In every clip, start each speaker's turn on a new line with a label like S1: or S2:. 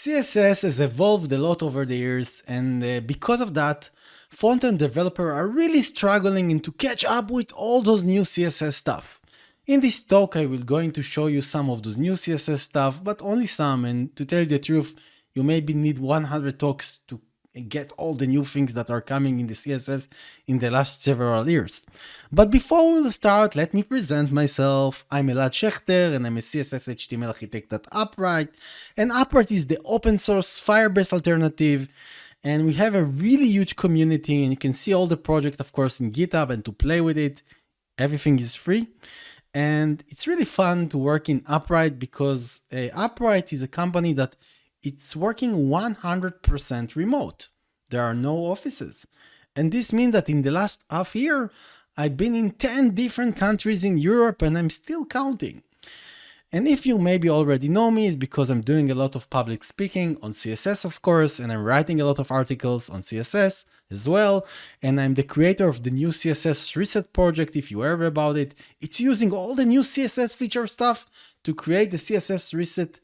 S1: CSS has evolved a lot over the years, and because of that, front-end developers are really struggling to catch up with all those new CSS stuff. In this talk, I will going to show you some of those new CSS stuff, but only some, and to tell you the truth, you maybe need 100 talks to get all the new things that are coming in the CSS in the last several years. But before we'll start, let me present myself. I'm Elad Shechter, and I'm a CSS HTML architect at Upright. And Upright is the open source Firebase alternative. And we have a really huge community, and you can see all the project, of course, in GitHub, and to play with it, everything is free. And it's really fun to work in Upright because Upright is a company that it's working 100% remote. There are no offices. And this means that in the last half year, I've been in 10 different countries in Europe, and I'm still counting. And if you maybe already know me, it's because I'm doing a lot of public speaking on CSS, of course, and I'm writing a lot of articles on CSS as well. And I'm the creator of the new CSS Reset project, if you heard about it. It's using all the new CSS feature stuff to create the CSS Reset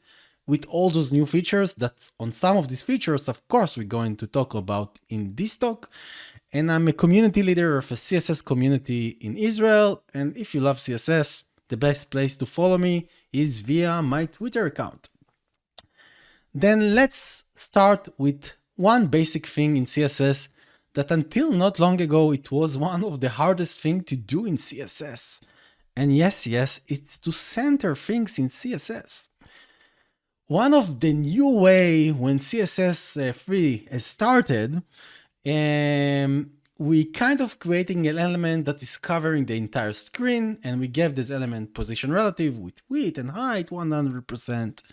S1: with all those new features. That on some of these features, of course, we're going to talk about in this talk. And I'm a community leader of a CSS community in Israel. And if you love CSS, the best place to follow me is via my Twitter account. Then let's start with one basic thing in CSS that until not long ago, it was one of the hardest things to do in CSS. And yes, it's to center things in CSS. One of the new way when CSS 3 has started, we kind of creating an element that is covering the entire screen, and we gave this element position relative with width and height 100%.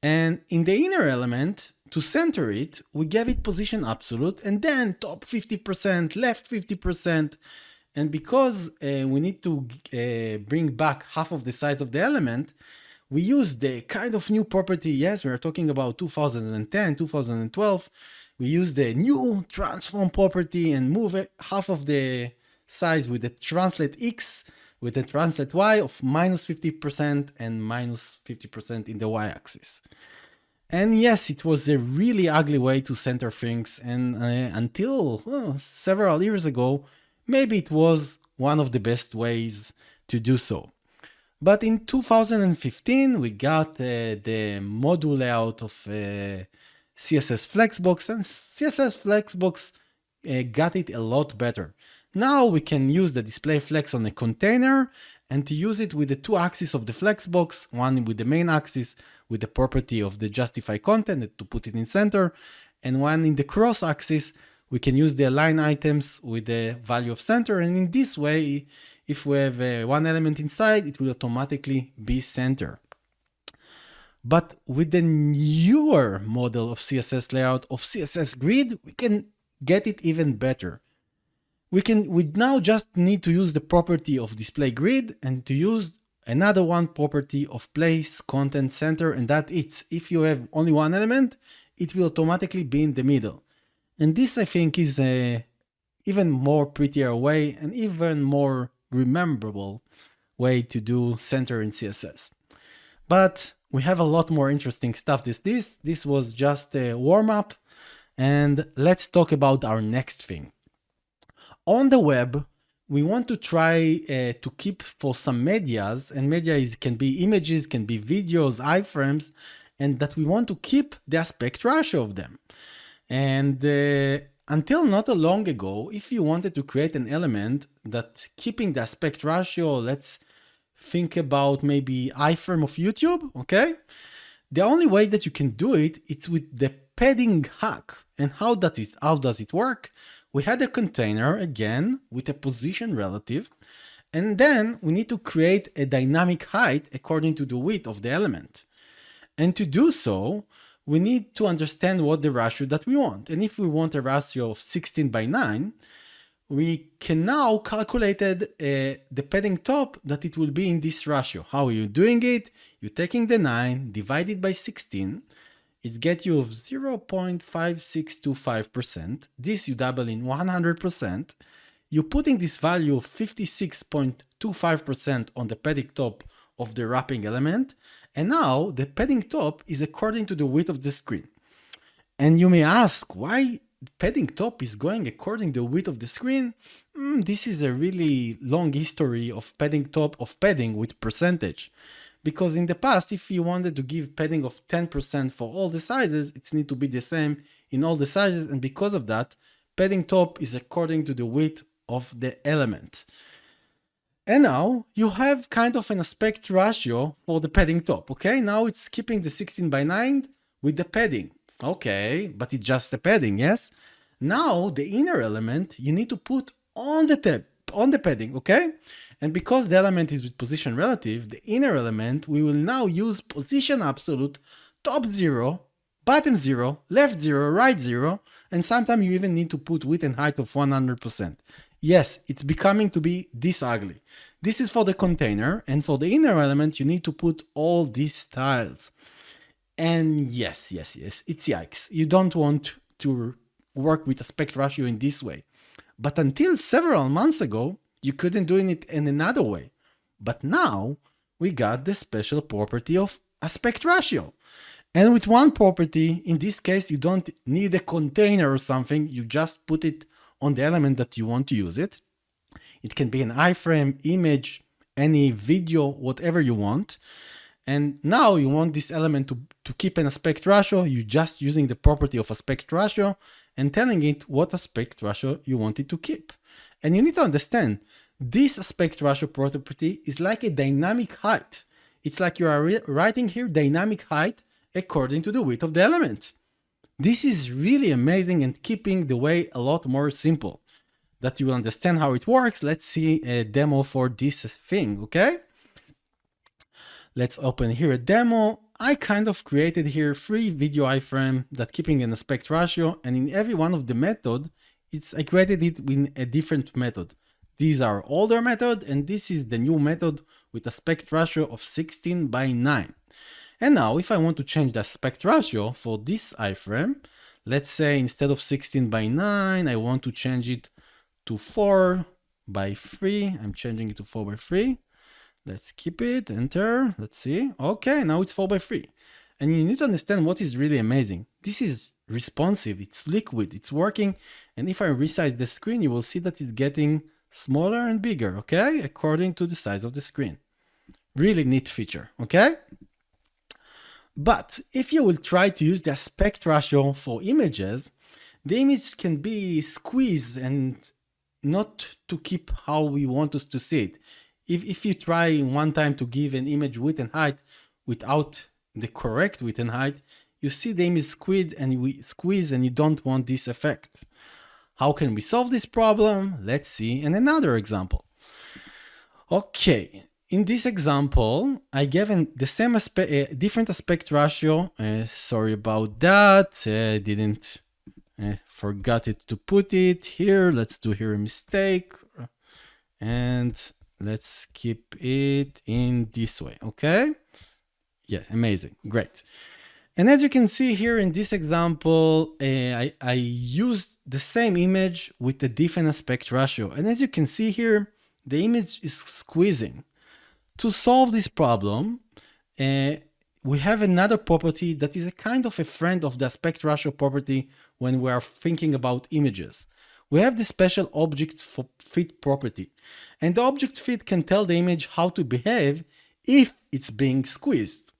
S1: And in the inner element, to center it, we gave it position absolute, and then top 50%, left 50%. And because we need to bring back half of the size of the element, we use the kind of new property. Yes, we are talking about 2010, 2012. We use the new transform property and move half of the size with the translate X, with the translate Y of minus 50% and minus 50% in the Y axis. And yes, it was a really ugly way to center things. And until several years ago, maybe it was one of the best ways to do so. But in 2015, we got the module layout of CSS Flexbox, and CSS Flexbox got it a lot better. Now we can use the display flex on a container and to use it with the two axes of the Flexbox, one with the main axis with the property of the justify content to put it in center, and one in the cross axis, we can use the align items with the value of center. And in this way, if we have one element inside, it will automatically be center. But with the newer model of CSS layout of CSS grid, we can get it even better. We now just need to use the property of display grid and to use another one property of place content center, and that it's if you have only one element, it will automatically be in the middle. And this, I think, is a even more prettier way and even more rememberable way to do center in CSS. But we have a lot more interesting stuff. This was just a warm-up, and let's talk about our next thing. On the web, we want to try to keep for some medias, and media can be images, can be videos, iframes, and that we want to keep the aspect ratio of them. And until not long ago, if you wanted to create an element that keeping the aspect ratio, let's think about maybe iframe of YouTube, okay? The only way that you can do it, it's with the padding hack. And how does it work? We had a container again with a position relative, and then we need to create a dynamic height according to the width of the element. And to do so, we need to understand what the ratio that we want. And if we want a ratio of 16:9, we can now calculate the padding top that it will be in this ratio. How are you doing it? You're taking the 9 divided by 16. It gets you of 0.5625%. This you double in 100%. You're putting this value of 56.25% on the padding top of the wrapping element, And now the padding top is according to the width of the screen. And you may ask why padding top is going according to the width of the screen. This is a really long history of padding top of padding with percentage. Because in the past, if you wanted to give padding of 10% for all the sizes, it needs to be the same in all the sizes. And because of that, padding top is according to the width of the element. And now you have kind of an aspect ratio for the padding top, okay? Now it's keeping the 16:9 with the padding. Okay, but it's just a padding, yes? Now the inner element you need to put on the padding, okay? And because the element is with position relative, the inner element, we will now use position absolute, top 0, bottom 0, left 0, right 0, and sometimes you even need to put width and height of 100%. Yes, it's becoming to be this ugly. This is for the container, and for the inner element, you need to put all these styles. And yes, it's yikes. You don't want to work with aspect ratio in this way. But until several months ago, you couldn't do it in another way. But now we got the special property of aspect ratio. And with one property, in this case, you don't need a container or something. You just put it on the element that you want to use it. It can be an iframe, image, any video, whatever you want. And now you want this element to keep an aspect ratio. You're just using the property of aspect ratio and telling it what aspect ratio you want it to keep. And you need to understand, this aspect ratio property is like a dynamic height. It's like you are writing here dynamic height according to the width of the element. This is really amazing and keeping the way a lot more simple. That you will understand how it works, let's see a demo for this thing, okay? Let's open here a demo. I kind of created here 3 video iframe that keeping an aspect ratio, and in every one of the method, I created it in a different method. These are older method, and this is the new method with aspect ratio of 16:9. And now if I want to change the aspect ratio for this iframe, let's say instead of 16:9, I want to change it to 4:3. I'm changing it to 4:3. Let's keep it, enter, let's see. Okay, now it's 4:3. And you need to understand what is really amazing. This is responsive, it's liquid, it's working. And if I resize the screen, you will see that it's getting smaller and bigger, okay? According to the size of the screen. Really neat feature, okay? But if you will try to use the aspect ratio for images, the image can be squeezed and not to keep how we want us to see it. If you try one time to give an image width and height without the correct width and height, you see the image squeezed and you don't want this effect. How can we solve this problem? Let's see in another example. Okay, in this example, I gave the same different aspect ratio. Sorry about that. Didn't forgot it to put it here. Let's do here a mistake. And let's keep it in this way, okay? Yeah, amazing, great. And as you can see here in this example, I used the same image with a different aspect ratio. And as you can see here, the image is squeezing. To solve this problem, we have another property that is a kind of a friend of the aspect ratio property when we are thinking about images. We have the special object fit property. And the object fit can tell the image how to behave if it's being squeezed.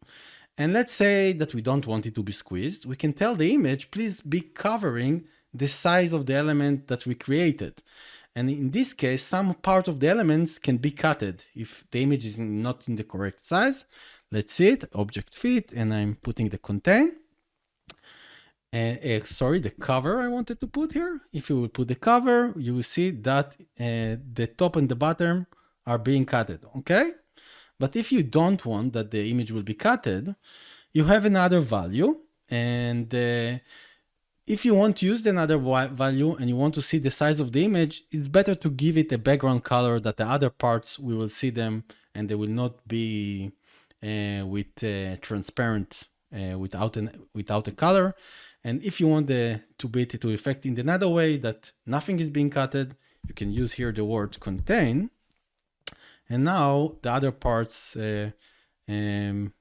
S1: And let's say that we don't want it to be squeezed. We can tell the image, please be covering the size of the element that we created. And in this case, some part of the elements can be cutted if the image is not in the correct size. Let's see it, object fit, and I'm putting the contain. Sorry, the cover I wanted to put here. If you will put the cover, you will see that the top and the bottom are being cutted, okay? But if you don't want that the image will be cutted, you have another value. And if you want to use another value and you want to see the size of the image, it's better to give it a background color that the other parts, we will see them and they will not be transparent without a color. And if you want to effect in another way that nothing is being cutted, you can use here the word contain. And now the other parts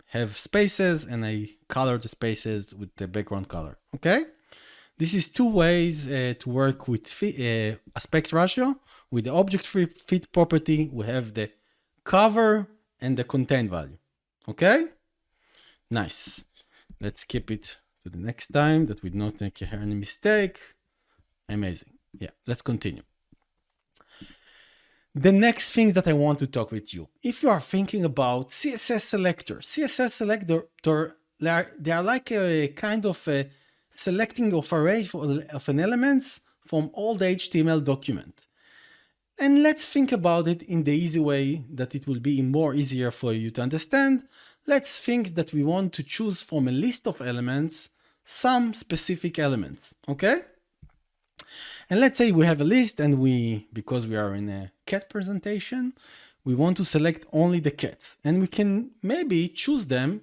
S1: have spaces and I color the spaces with the background color. Okay? This is two ways to work with aspect ratio. With the object fit property, we have the cover and the content value. Okay? Nice. Let's skip it to the next time that we don't make any mistake. Amazing. Yeah, let's continue. The next things that I want to talk with you, if you are thinking about CSS selector, they are like a kind of a selecting of array of an elements from all the HTML document. And let's think about it in the easy way that it will be more easier for you to understand. Let's think that we want to choose from a list of elements some specific elements, okay? And let's say we have a list and because we are in a cat presentation, we want to select only the cats. And we can maybe choose them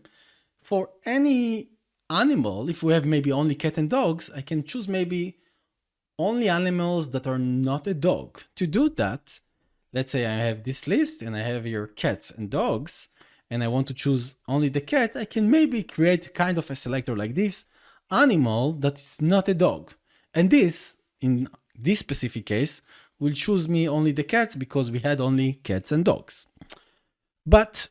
S1: for any animal. If we have maybe only cat and dogs, I can choose maybe only animals that are not a dog. To do that, let's say I have this list and I have here cats and dogs, and I want to choose only the cat, I can maybe create kind of a selector like this, animal that is not a dog. And this, in this specific case, will choose me only the cats because we had only cats and dogs. But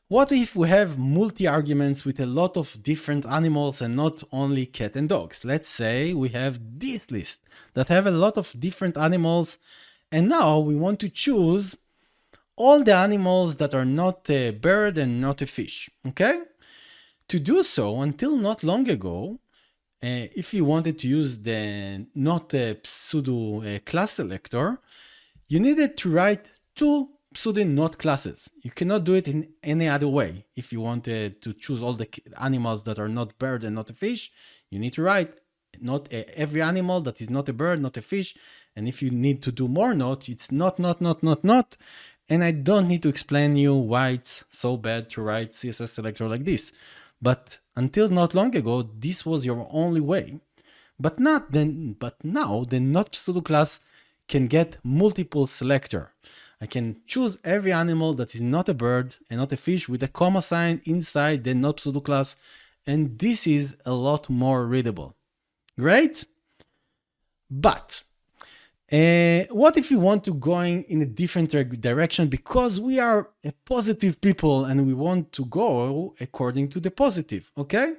S1: what if we have multi-arguments with a lot of different animals and not only cat and dogs? Let's say we have this list that have a lot of different animals, and now we want to choose all the animals that are not a bird and not a fish, okay? To do so, until not long ago, if you wanted to use the not a pseudo class selector, you needed to write two pseudo not classes. You cannot do it in any other way. If you wanted to choose all the animals that are not bird and not a fish, you need to write not every animal that is not a bird, not a fish. And if you need to do more not, it's not. And I don't need to explain you why it's so bad to write CSS selector like this. But until not long ago, this was your only way. But now the not pseudo class can get multiple selector. I can choose every animal that is not a bird and not a fish with a comma sign inside the not pseudo class, and this is a lot more readable. Great? But what if you want to go in a different direction because we are a positive people and we want to go according to the positive, okay?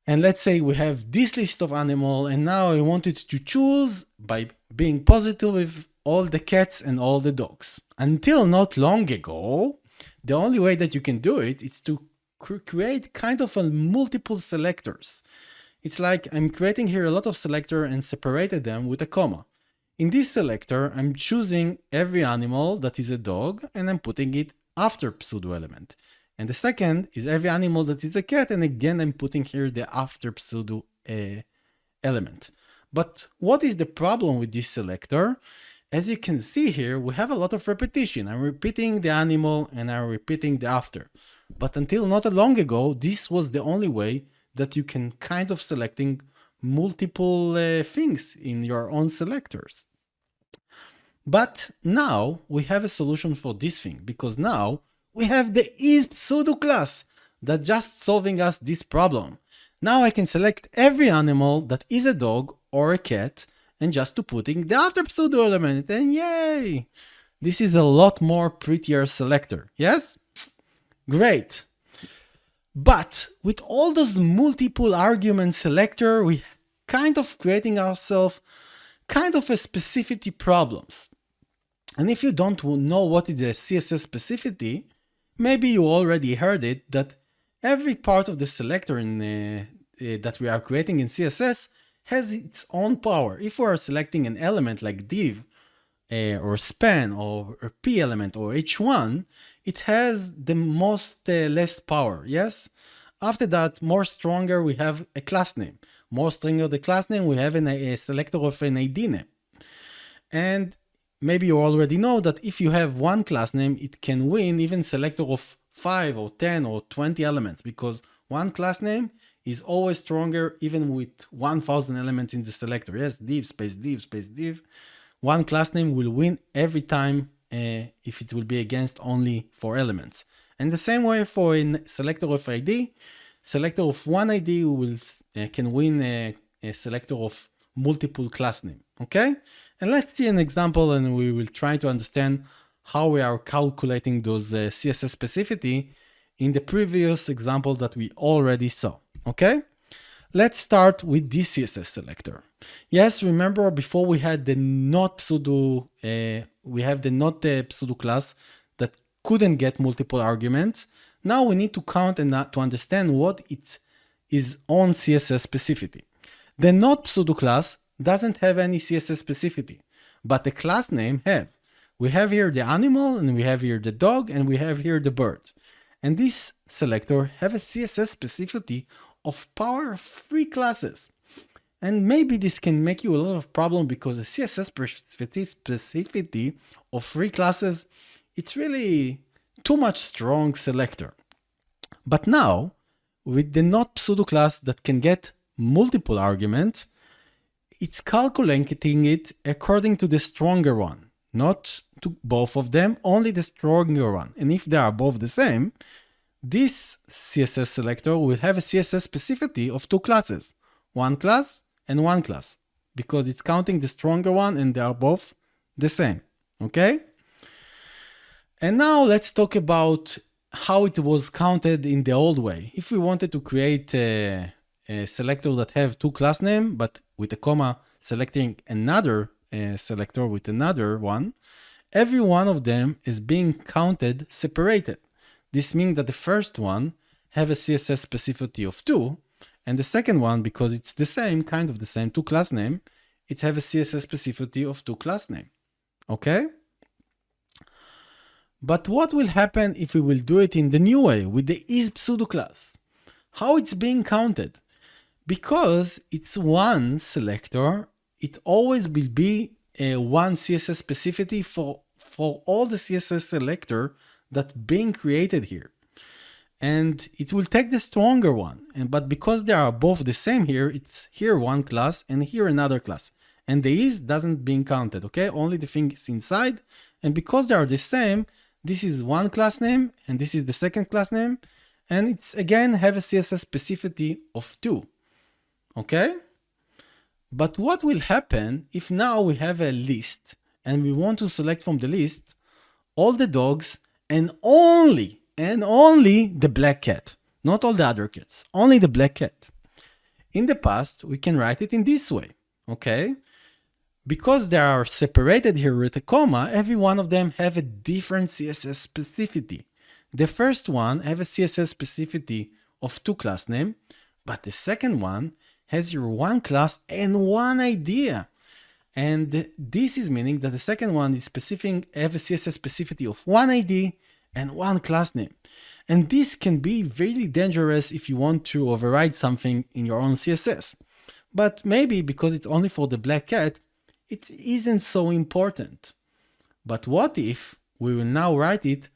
S1: And let's say we have this list of animals and now I wanted to choose by being positive with all the cats and all the dogs. Until not long ago, the only way that you can do it is to create kind of a multiple selectors. It's like I'm creating here a lot of selector and separated them with a comma. In this selector, I'm choosing every animal that is a dog and I'm putting it after pseudo element. And the second is every animal that is a cat, and again I'm putting here the after pseudo element. But what is the problem with this selector? As you can see here, we have a lot of repetition. I'm repeating the animal and I'm repeating the after. But until not long ago, this was the only way that you can kind of selecting multiple things in your own selectors. But now we have a solution for this thing, because now we have the is pseudo class that just solving us this problem. Now I can select every animal that is a dog or a cat and just to putting the after pseudo element, and yay! This is a lot more prettier selector, yes? Great. But with all those multiple argument selector, we kind of creating ourselves kind of a specificity problems. And if you don't know what is a CSS specificity, maybe you already heard it, that every part of the selector that we are creating in CSS has its own power. If we are selecting an element like div or span or p element or h1, it has the most less power, yes? After that, more stronger, we have a class name. More stronger the class name, we have a selector of an ID name. And maybe you already know that if you have one class name, it can win even selector of 5 or 10 or 20 elements, because one class name is always stronger even with 1000 elements in the selector. Yes, div space div space div. One class name will win every time if it will be against only 4 elements. And the same way for a selector of ID, selector of one ID can win a selector of multiple class name, okay? And let's see an example and we will try to understand how we are calculating those CSS specificity in the previous example that we already saw, okay? Let's start with this CSS selector. Yes, remember before we had the not pseudo class that couldn't get multiple arguments. Now we need to count and to understand what it is on CSS specificity. The not pseudo class doesn't have any CSS specificity, but the class name have. We have here the animal and we have here the dog and we have here the bird. And this selector have a CSS specificity of power of 3 classes. And maybe this can make you a lot of problem because the CSS specificity of 3 classes, it's really too much strong selector. But now, with the not pseudo class that can get multiple arguments, it's calculating it according to the stronger one, not to both of them, only the stronger one. And if they are both the same, this CSS selector will have a CSS specificity of 2 classes, 1 class and 1 class, because it's counting the stronger one and they are both the same, okay? And now let's talk about how it was counted in the old way. If we wanted to create a selector that have 2 class name, but with a comma selecting another selector with another one, every one of them is being counted separated. This means that the first one have a CSS specificity of 2, and the second one, because it's the same, kind of the same, 2 class name, it have a CSS specificity of 2 class name, okay? But what will happen if we will do it in the new way, with the is pseudo class? How it's being counted? Because it's one selector, it always will be a one CSS specificity for all the CSS selector that being created here. And it will take the stronger one. But because they are both the same here, it's here one class and here another class. And the is doesn't being counted, okay? Only the thing is inside. And because they are the same, this is one class name and this is the second class name. And it's again have a CSS specificity of 2, okay? But what will happen if now we have a list and we want to select from the list all the dogs and only the black cat, not all the other cats, only the black cat. In the past, we can write it in this way, okay? Because they are separated here with a comma, every one of them have a different CSS specificity. The first one have a CSS specificity of 2 class name, but the second one has your 1 class and 1 idea. And this is meaning that the second one is have a CSS specificity of 1 ID and 1 class name. And this can be really dangerous if you want to override something in your own CSS. But maybe because it's only for the black cat, it isn't so important. But what if we will now write it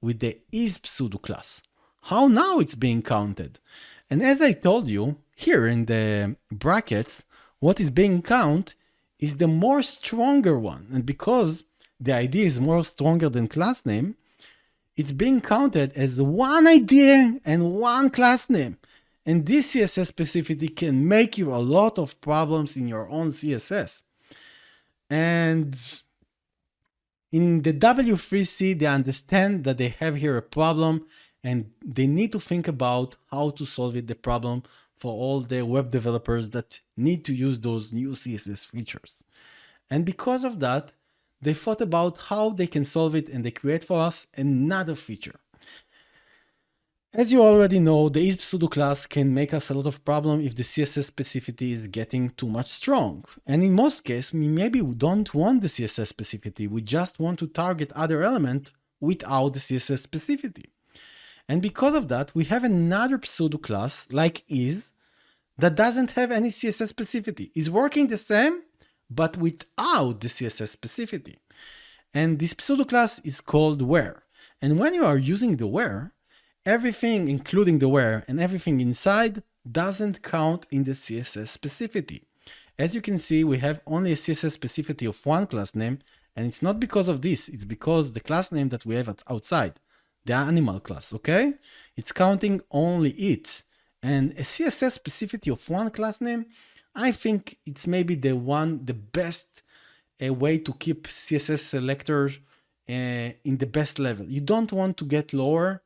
S1: with the is pseudo class? How now it's being counted? And as I told you, here in the brackets, what is being counted is the more stronger one. And because the ID is more stronger than class name, it's being counted as 1 idea and 1 class name. And this CSS specificity can make you a lot of problems in your own CSS. And in the W3C, they understand that they have here a problem and they need to think about how to solve the problem for all the web developers that need to use those new CSS features. And because of that, they thought about how they can solve it and they create for us another feature. As you already know, the is pseudo class can make us a lot of problem if the CSS specificity is getting too much strong. And in most cases, maybe we don't want the CSS specificity. We just want to target other element without the CSS specificity. And because of that, we have another pseudo class like is that doesn't have any CSS specificity. Is working the same, but without the CSS specificity. And this pseudo class is called where. And when you are using the where, everything including the where and everything inside doesn't count in the CSS specificity. As you can see, we have only a CSS specificity of 1 class name, and it's not because of this, it's because the class name that we have outside the animal class, okay? It's counting only it. And a CSS specificity of one class name, I think it's maybe the best way to keep CSS selector in the best level. You don't want to get lower,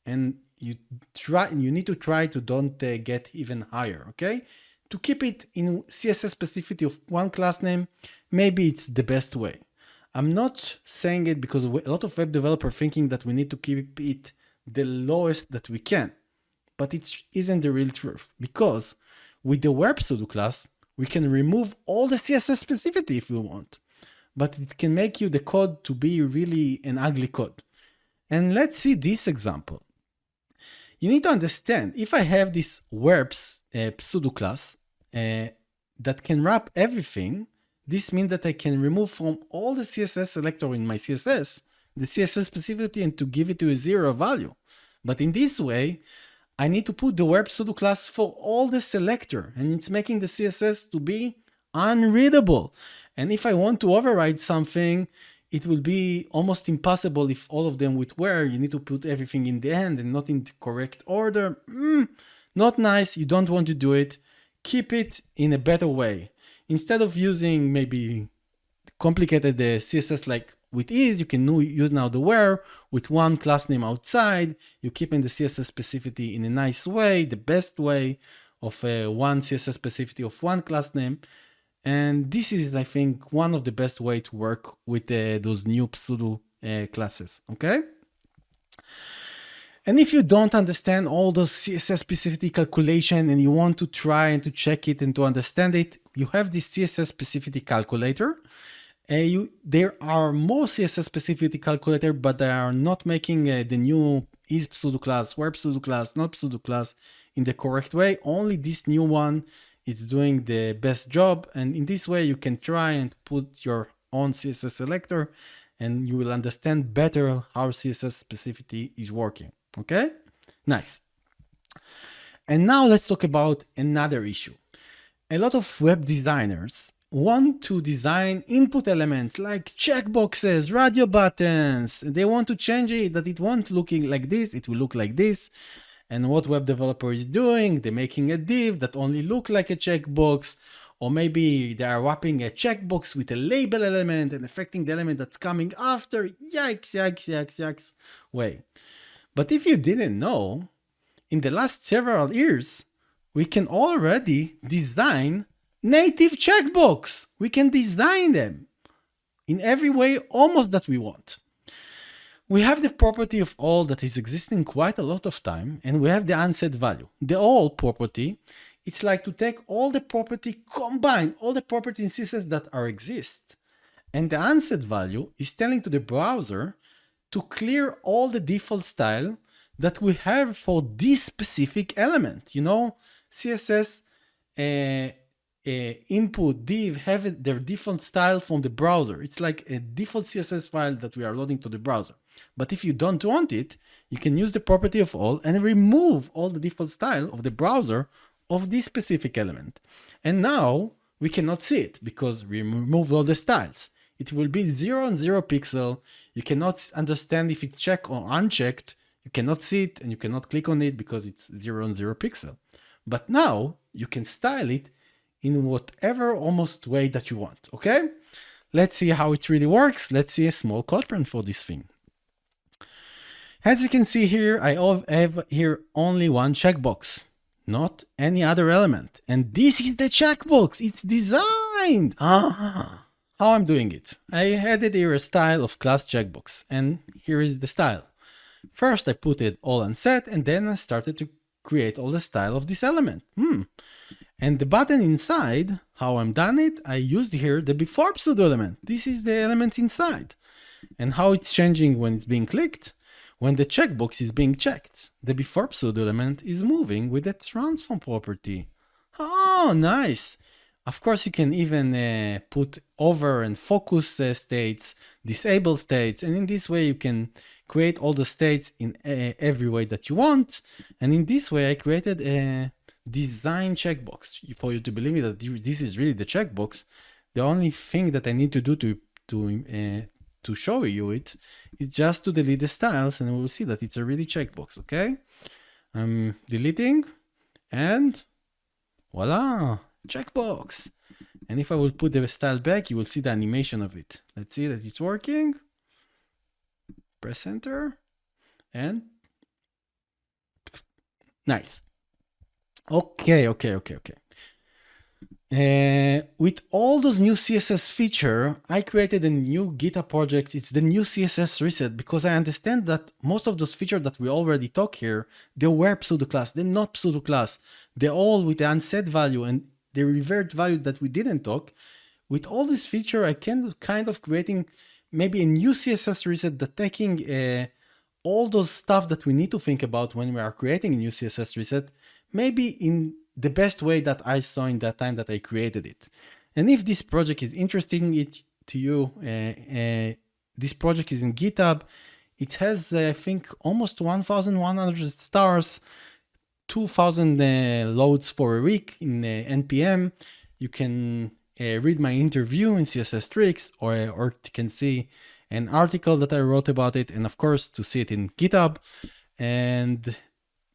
S1: and you need to try to don't get even higher, okay? To keep it in CSS specificity of one class name, maybe it's the best way. I'm not saying it because a lot of web developers thinking that we need to keep it the lowest that we can, but it isn't the real truth, because with the web pseudo class, we can remove all the CSS specificity if we want, but it can make you the code to be really an ugly code. And let's see this example. You need to understand, if I have this verbs pseudo class that can wrap everything, this means that I can remove from all the CSS selector in my CSS, the CSS specificity, and to give it to a 0 value. But in this way, I need to put the verb pseudo class for all the selector, and it's making the CSS to be unreadable. And if I want to override something, it will be almost impossible if all of them with where you need to put everything in the end and not in the correct order. Not nice. You don't want to do it. Keep it in a better way. Instead of using maybe complicated CSS like with ease, you can use now the where with one class name outside. You keep in the CSS specificity in a nice way, the best way of one CSS specificity of one class name. And this is, I think, one of the best way to work with those new pseudo classes, okay? And if you don't understand all those CSS specificity calculation and you want to try and to check it and to understand it, you have this CSS specificity calculator. There are more CSS specificity calculator, but they are not making the new is pseudo class, where pseudo class, not pseudo class in the correct way. Only this new one is doing the best job. And in this way, you can try and put your own CSS selector and you will understand better how CSS specificity is working. Okay, nice. And now let's talk about another issue. A lot of web designers want to design input elements like checkboxes, radio buttons. They want to change it, that it won't look like this, it will look like this. And what web developer is doing, they're making a div that only look like a checkbox, or maybe they are wrapping a checkbox with a label element and affecting the element that's coming after. Yikes, yikes, yikes, yikes. Way. But if you didn't know, in the last several years, we can already design native checkbox. We can design them in every way almost that we want. We have the property of all that is existing quite a lot of time, and we have the unset value. The all property, it's like to take all the property, combine all the property in CSS that are exist. And the unset value is telling to the browser to clear all the default style that we have for this specific element. You know, CSS input div have their default style from the browser. It's like a default CSS file that we are loading to the browser. But if you don't want it, you can use the property of all and remove all the default style of the browser of this specific element. And now we cannot see it because we removed all the styles. It will be 0 and 0 pixel. You cannot understand if it's checked or unchecked. You cannot see it and you cannot click on it because it's 0 and 0 pixel. But now you can style it in whatever almost way that you want, okay? Let's see how it really works. Let's see a small code print for this thing. As you can see here, I have here only one checkbox, not any other element. And this is the checkbox, it's designed. How I'm doing it. I added here a style of class checkbox, and here is the style. First, I put it all unset, and then I started to create all the style of this element. And the button inside, how I'm done it, I used here the before pseudo element. This is the element inside. And how it's changing when it's being clicked. When the checkbox is being checked, the before pseudo element is moving with the transform property. Oh, nice. Of course, you can even put over and focus states, disable states, and in this way you can create all the states in every way that you want. And in this way, I created a design checkbox for you to believe me that this is really the checkbox. The only thing that I need to do to to show you it is just to delete the styles, and we will see that it's already checkbox. Okay, I'm deleting, and voila, checkbox. And if I will put the style back, you will see the animation of it. Let's see that it's working. Press enter, and nice. Okay. With all those new CSS feature, I created a new GitHub project. It's the new CSS reset, because I understand that most of those features that we already talk here, they were pseudo class. They're not pseudo class. They're all with the unset value and the revert value that we didn't talk. With all this feature, I can kind of creating maybe a new CSS reset that taking all those stuff that we need to think about when we are creating a new CSS reset, maybe in the best way that I saw in that time that I created it. And if this project is interesting to you, this project is in GitHub. It has, I think, almost 1,100 stars, 2,000 loads for a week in NPM. You can read my interview in CSS Tricks, or you can see an article that I wrote about it, and of course to see it in GitHub. And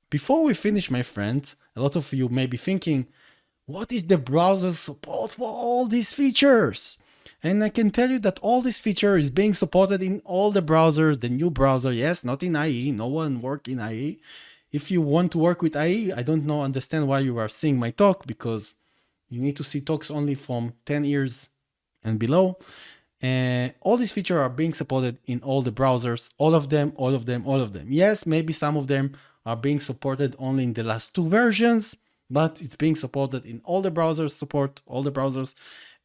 S1: before we finish, my friends, a lot of you may be thinking, what is the browser support for all these features? And I can tell you that all this feature is being supported in all the browsers, the new browser. Yes, not in IE. No one work in IE. If you want to work with IE, I don't understand why you are seeing my talk, because you need to see talks only from 10 years and below. All these features are being supported in all the browsers, all of them. Yes, maybe some of them are being supported only in the last 2 versions, but it's being supported in all the browsers, support all the browsers.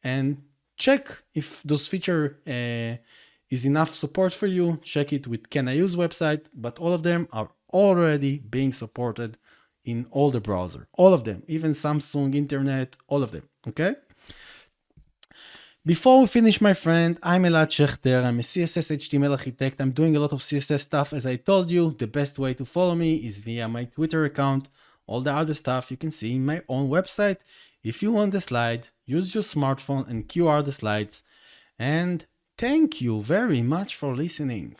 S1: And check if those feature is enough support for you. Check it with Can I Use website, but all of them are already being supported in all the browser, all of them, even Samsung, internet, all of them. Okay. Before we finish, my friend, I'm Elad Shechter. I'm a CSS HTML architect. I'm doing a lot of CSS stuff. As I told you, the best way to follow me is via my Twitter account. All the other stuff you can see in my own website. If you want the slide, use your smartphone and QR the slides. And thank you very much for listening.